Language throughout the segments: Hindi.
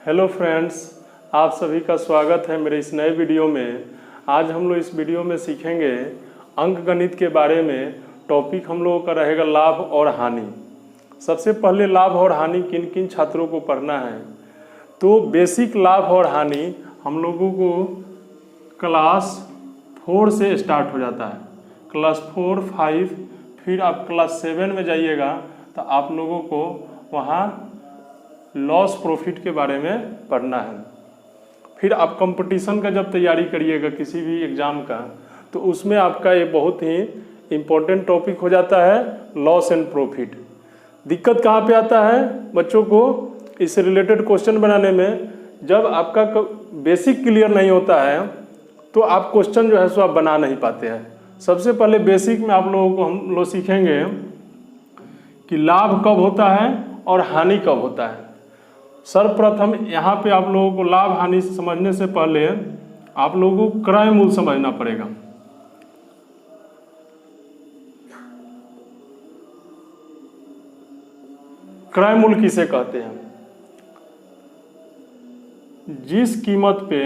हेलो फ्रेंड्स, आप सभी का स्वागत है मेरे इस नए वीडियो में। आज हम लोग इस वीडियो में सीखेंगे अंकगणित के बारे में। टॉपिक हम लोगों का रहेगा लाभ और हानि। सबसे पहले लाभ और हानि किन किन छात्रों को पढ़ना है, तो बेसिक लाभ और हानि हम लोगों को क्लास 4 से स्टार्ट हो जाता है। क्लास 4, 5, फिर आप क्लास 7 में जाइएगा तो आप लोगों को वहाँ लॉस प्रॉफिट के बारे में पढ़ना है। फिर आप कंपटीशन का जब तैयारी करिएगा किसी भी एग्ज़ाम का, तो उसमें आपका ये बहुत ही इम्पोर्टेंट टॉपिक हो जाता है लॉस एंड प्रॉफिट। दिक्कत कहाँ पे आता है बच्चों को इससे रिलेटेड क्वेश्चन बनाने में, जब आपका बेसिक क्लियर नहीं होता है तो आप क्वेश्चन जो है सो आप बना नहीं पाते हैं। सबसे पहले बेसिक में आप लोगों को हम लोग सीखेंगे कि लाभ कब होता है और हानि कब होता है। सर्वप्रथम यहाँ पे आप लोगों को लाभ हानि समझने से पहले आप लोगों को क्रय मूल्य समझना पड़ेगा। क्रय मूल्य किसे कहते हैं? जिस कीमत पे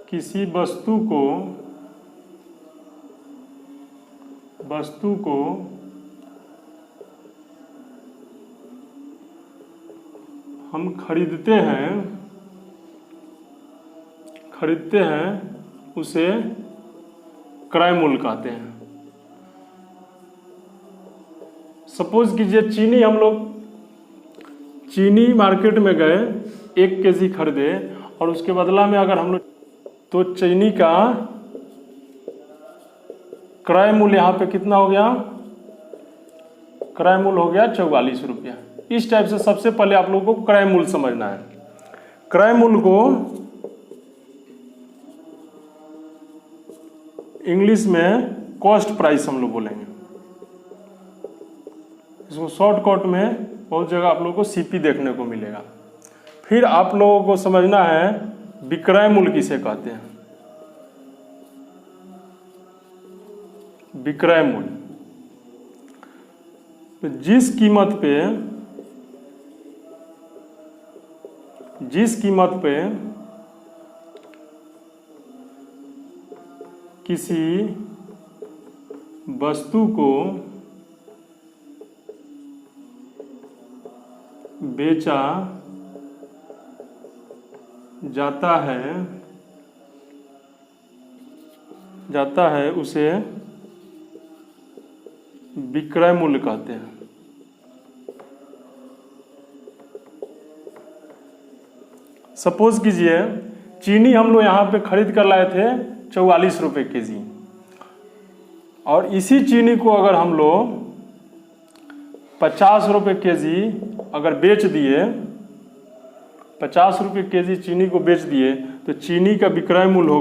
किसी वस्तु को हम खरीदते हैं उसे क्रय मूल्य कहते हैं। सपोज कीजिए चीनी मार्केट में गए, 1 केजी खरीदे और उसके बदला में अगर हम लोग, तो चीनी का क्रय मूल्य यहाँ पे कितना हो गया? क्रय मूल्य हो गया 44 रुपया। इस टाइप से सबसे पहले आप लोगों को क्रय मूल्य समझना है। क्रय मूल्य को इंग्लिश में कॉस्ट प्राइस हम लोग बोलेंगे। इसको शॉर्टकट में बहुत जगह आप लोगों को सीपी देखने को मिलेगा। फिर आप लोगों को समझना है विक्रय मूल्य किसे कहते हैं। विक्रय मूल्य, तो जिस कीमत पे किसी वस्तु को बेचा जाता है उसे विक्रय मूल्य कहते हैं। सपोज कीजिए चीनी हम लोग यहाँ पे खरीद कर लाए थे 44 रुपये केजी, और इसी चीनी को अगर हम लोग 50 रुपये केजी अगर बेच दिए, 50 रुपये केजी चीनी को बेच दिए, तो चीनी का विक्रय मूल्य हो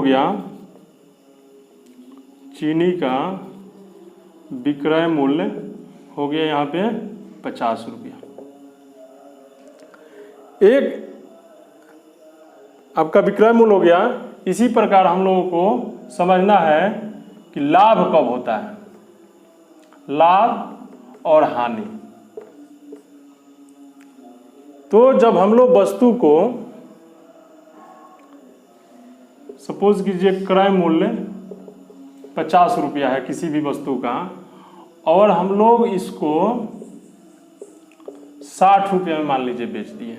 गया, यहाँ पे 50 रुपया। एक आपका विक्रय मूल्य हो गया। इसी प्रकार हम लोगों को समझना है कि लाभ कब होता है, लाभ और हानि। तो जब हम लोग वस्तु को, सपोज कीजिए क्रय मूल्य 50 रुपया है किसी भी वस्तु का, और हम लोग इसको 60 रुपये में मान लीजिए बेच दिए।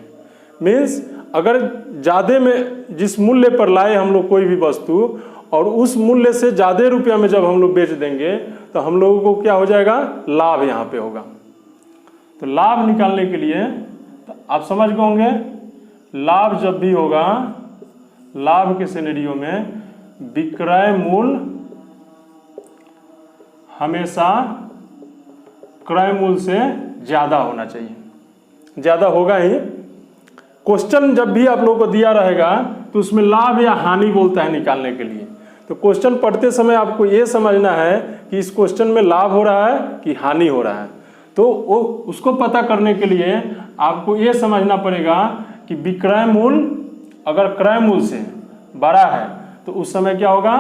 मीन्स अगर ज़्यादा में जिस मूल्य पर लाए हम लोग कोई भी वस्तु, और उस मूल्य से ज़्यादा रुपया में जब हम लोग बेच देंगे, तो हम लोगों को क्या हो जाएगा? लाभ यहाँ पे होगा। तो लाभ निकालने के लिए तो आप समझ गए होंगे, लाभ जब भी होगा, लाभ के सिनेरियो में विक्रय मूल्य हमेशा क्रय मूल्य से ज़्यादा होना चाहिए। ज़्यादा होगा ही। क्वेश्चन जब भी आप लोगों को दिया रहेगा तो उसमें लाभ या हानि बोलता है निकालने के लिए। तो क्वेश्चन पढ़ते समय आपको ये समझना है कि इस क्वेश्चन में लाभ हो रहा है कि हानि हो रहा है। तो वो उसको पता करने के लिए आपको ये समझना पड़ेगा कि विक्रय मूल्य अगर क्रय मूल्य से बड़ा है तो उस समय क्या होगा?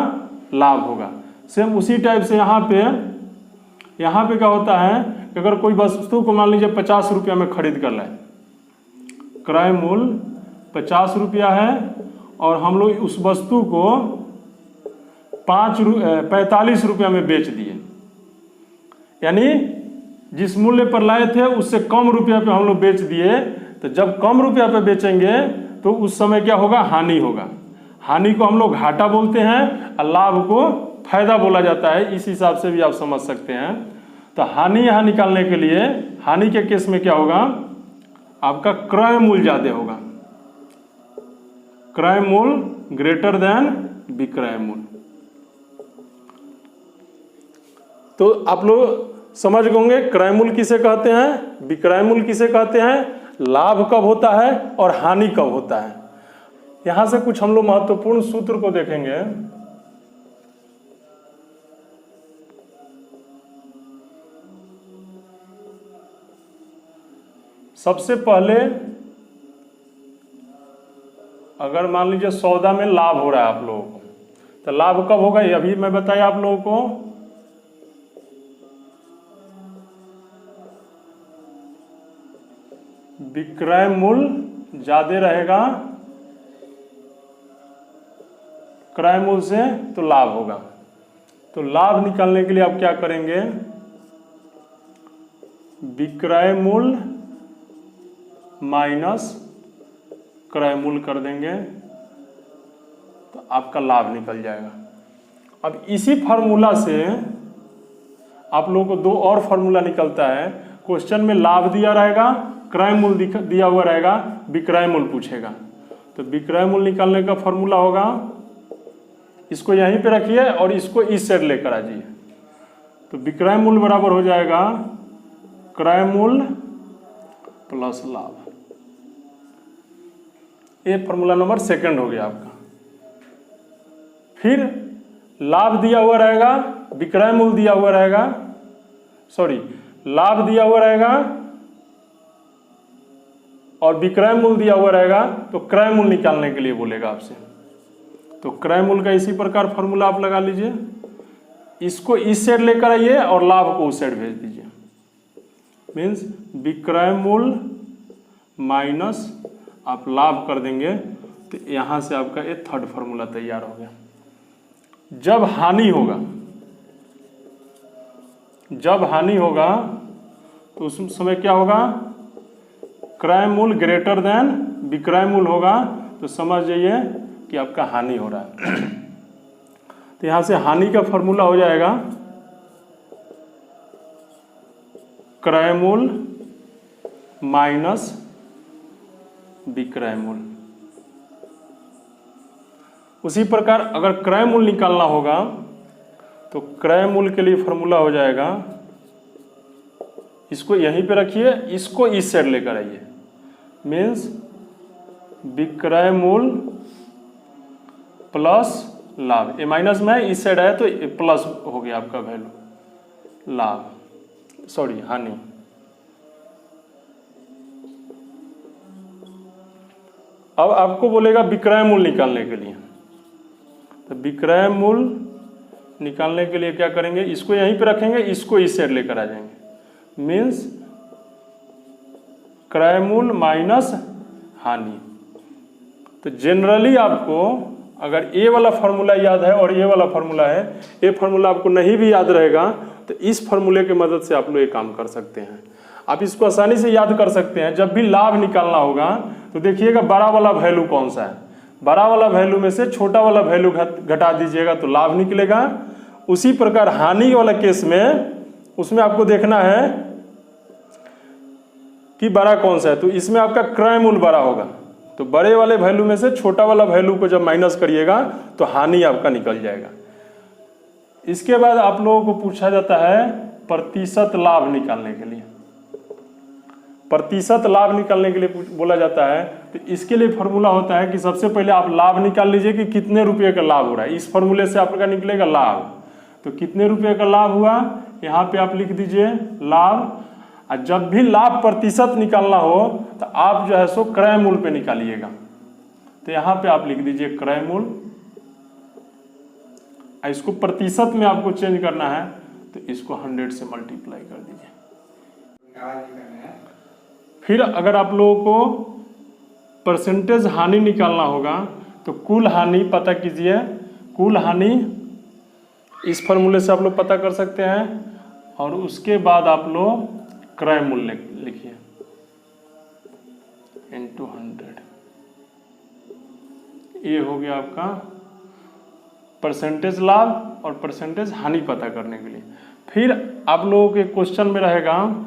लाभ होगा। सेम उसी टाइप से यहाँ पे क्या होता है कि अगर कोई वस्तु को मान लीजिए 50 रुपया में खरीद कर लाए, क्रय मूल्य 50 रुपया है और हम लोग उस वस्तु को 45 रुपया में बेच दिए, यानी जिस मूल्य पर लाए थे उससे कम रुपया पे हम लोग बेच दिए। तो जब कम रुपया पे बेचेंगे तो उस समय क्या होगा, हानि होगा। हानि को हम लोग घाटा बोलते हैं और लाभ को फायदा बोला जाता है। इस हिसाब से भी आप समझ सकते हैं। तो हानि यहाँ निकालने के लिए, हानि के केस में क्या होगा, आपका क्रय मूल्य ज्यादा होगा, क्रय मूल्य ग्रेटर देन विक्रय मूल्य। तो आप लोग समझ गए क्रय मूल्य किसे कहते हैं, विक्रय मूल्य किसे कहते हैं, लाभ कब होता है और हानि कब होता है। यहां से कुछ हम लोग महत्वपूर्ण सूत्र को देखेंगे। सबसे पहले अगर मान लीजिए सौदा में लाभ हो रहा है आप लोगों को, तो लाभ कब होगा, ये अभी मैं बताया आप लोगों को। विक्रय मूल्य ज्यादा रहेगा क्रय मूल्य से, तो लाभ होगा। तो लाभ निकालने के लिए आप क्या करेंगे, विक्रय मूल्य माइनस क्रय मूल्य कर देंगे तो आपका लाभ निकल जाएगा। अब इसी फार्मूला से आप लोगों को दो और फार्मूला निकलता है। क्वेश्चन में लाभ दिया रहेगा, क्रय मूल्य दिया हुआ रहेगा, विक्रय मूल्य पूछेगा। तो विक्रय मूल्य निकालने का फार्मूला होगा, इसको यहीं पे रखिए और इसको इस साइड लेकर आ जाइए। तो विक्रय मूल्य बराबर हो जाएगा क्रय मूल्य प्लस लाभ। ये फार्मूला नंबर सेकंड हो गया आपका। फिर लाभ दिया हुआ रहेगा, विक्रय मूल्य दिया हुआ रहेगा, लाभ दिया हुआ रहेगा और विक्रय मूल्य दिया हुआ रहेगा, तो क्रय मूल्य निकालने के लिए बोलेगा आपसे। तो क्रय मूल्य का इसी प्रकार फार्मूला आप लगा लीजिए, इसको इस साइड लेकर आइए और लाभ को उस साइड भेज दीजिए। मीन्स विक्रय मूल्य माइनस आप लाभ कर देंगे, तो यहां से आपका ये थर्ड फार्मूला तैयार हो गया। जब हानि होगा तो उस समय क्या होगा, क्रय मूल्य ग्रेटर देन विक्रय मूल्य होगा, तो समझ जाइए कि आपका हानि हो रहा है। तो यहां से हानि का फॉर्मूला हो जाएगा क्रय मूल्य माइनस विक्रय मूल्य। उसी प्रकार अगर क्रय मूल्य निकालना होगा तो क्रय मूल्य के लिए फॉर्मूला हो जाएगा, इसको यहीं पे रखिए, इसको इस साइड लेकर आइए। मीन्स विक्रय मूल्य प्लस लाभ, ये माइनस में है, इस साइड आया तो प्लस हो गया आपका वैल्यू, लाभ हानि। अब आपको बोलेगा विक्रय मूल्य निकालने के लिए। तो विक्रय मूल्य निकालने के लिए क्या करेंगे, इसको यहीं पे रखेंगे, इसको इस साइड लेकर आ जाएंगे। मीन्स क्रय मूल्य माइनस हानि। तो जनरली आपको अगर ये वाला फार्मूला याद है और ये वाला फार्मूला है, ये फार्मूला आपको नहीं भी याद रहेगा तो इस फार्मूले की मदद से आप लोग ये काम कर सकते हैं। आप इसको आसानी से याद कर सकते हैं। जब भी लाभ निकालना होगा तो देखिएगा बड़ा वाला वैल्यू कौन सा है, बड़ा वाला वैल्यू में से छोटा वाला वैल्यू घटा दीजिएगा तो लाभ निकलेगा। उसी प्रकार हानि वाला केस में उसमें आपको देखना है कि बड़ा कौन सा है, तो इसमें आपका क्रय मूल्य बड़ा होगा, तो बड़े वाले वैल्यू में से छोटा वाला वैल्यू को जब माइनस करिएगा तो हानि आपका निकल जाएगा। इसके बाद आप लोगों को पूछा जाता है प्रतिशत लाभ निकालने के लिए। प्रतिशत लाभ निकालने के लिए बोला जाता है, तो इसके लिए फॉर्मूला होता है कि सबसे पहले आप लाभ निकाल लीजिए कि कितने रुपये का लाभ हो रहा है। इस फॉर्मूले से आपका निकलेगा लाभ, तो कितने रुपये का लाभ हुआ यहाँ पे आप लिख दीजिए लाभ। और जब भी लाभ प्रतिशत निकालना हो तो आप जो है सो क्रय मूल्य पे निकालिएगा। तो यहाँ पे आप लिख दीजिए क्रय मूल्य इसको प्रतिशत में आपको चेंज करना है तो इसको 100 से मल्टीप्लाई कर दीजिए। फिर अगर आप लोगों को परसेंटेज हानि निकालना होगा तो कुल हानि पता कीजिए। कुल हानि इस फॉर्मूले से आप लोग पता कर सकते हैं और उसके बाद आप लोग क्रय मूल्य लिखिए इनटू 100। ये हो गया आपका परसेंटेज लाभ और परसेंटेज हानि पता करने के लिए। फिर आप लोगों के क्वेश्चन में रहेगा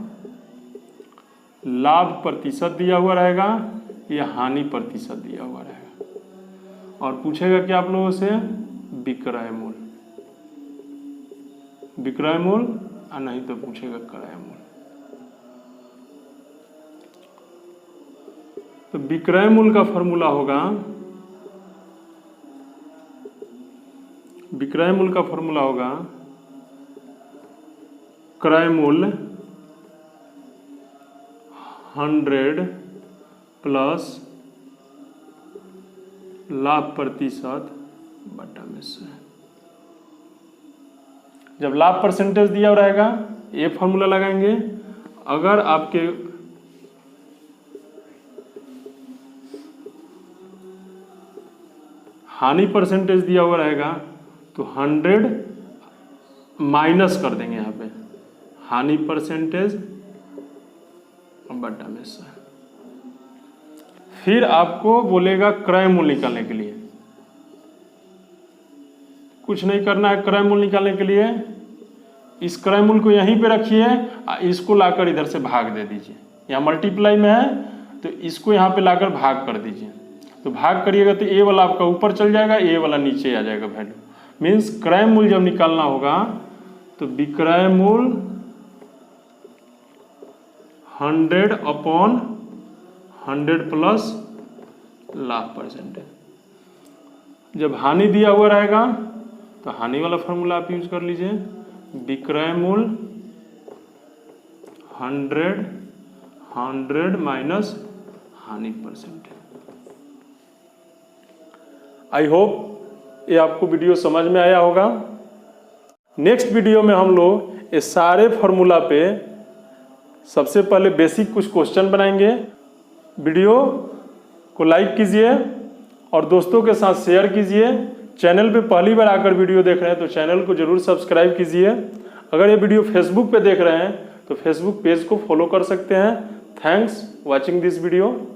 लाभ प्रतिशत दिया हुआ रहेगा या हानि प्रतिशत दिया हुआ रहेगा और पूछेगा कि आप लोगों से विक्रय मूल्य, विक्रय मूल्य और नहीं तो पूछेगा क्रय मूल्य। तो विक्रय मूल्य का फॉर्मूला होगा, विक्रय मूल्य का फॉर्मूला होगा क्रय मूल्य 100 प्लस लाभ प्रतिशत बटा में 100। जब लाभ परसेंटेज दिया रहेगा ये फॉर्मूला लगाएंगे। अगर आपके हानि परसेंटेज दिया हुआ रहेगा तो 100 माइनस कर देंगे यहाँ पे हानि परसेंटेज बटा में 100। फिर आपको बोलेगा क्रय मूल्य निकालने के लिए। कुछ नहीं करना है क्रय मूल्य निकालने के लिए। इस क्रय मूल्य को यहीं पे रखिए, इसको लाकर इधर से भाग दे दीजिए। यहाँ मल्टीप्लाई में है तो इसको यहाँ पे लाकर भाग कर दीजिए। तो भाग करिएगा तो ए वाला आपका ऊपर चल जाएगा, ए वाला नीचे आ जाएगा वैल्यू। मीन्स क्रय मूल्य जब निकालना होगा तो विक्रय मूल्य 100 अपॉन 100 प्लस लाभ परसेंटेज। जब हानि दिया हुआ रहेगा तो हानि वाला फॉर्मूला आप यूज कर लीजिए। विक्रय मूल्य 100 माइनस हानि परसेंटेज। आई होप ये आपको वीडियो समझ में आया होगा। नेक्स्ट वीडियो में हम लोग ये सारे फॉर्मूला पे सबसे पहले बेसिक कुछ क्वेश्चन बनाएंगे। वीडियो को लाइक कीजिए और दोस्तों के साथ शेयर कीजिए। चैनल पे पहली बार आकर वीडियो देख रहे हैं तो चैनल को जरूर सब्सक्राइब कीजिए। अगर ये वीडियो फेसबुक पे देख रहे हैं तो फेसबुक पेज को फॉलो कर सकते हैं। Thanks watching this video.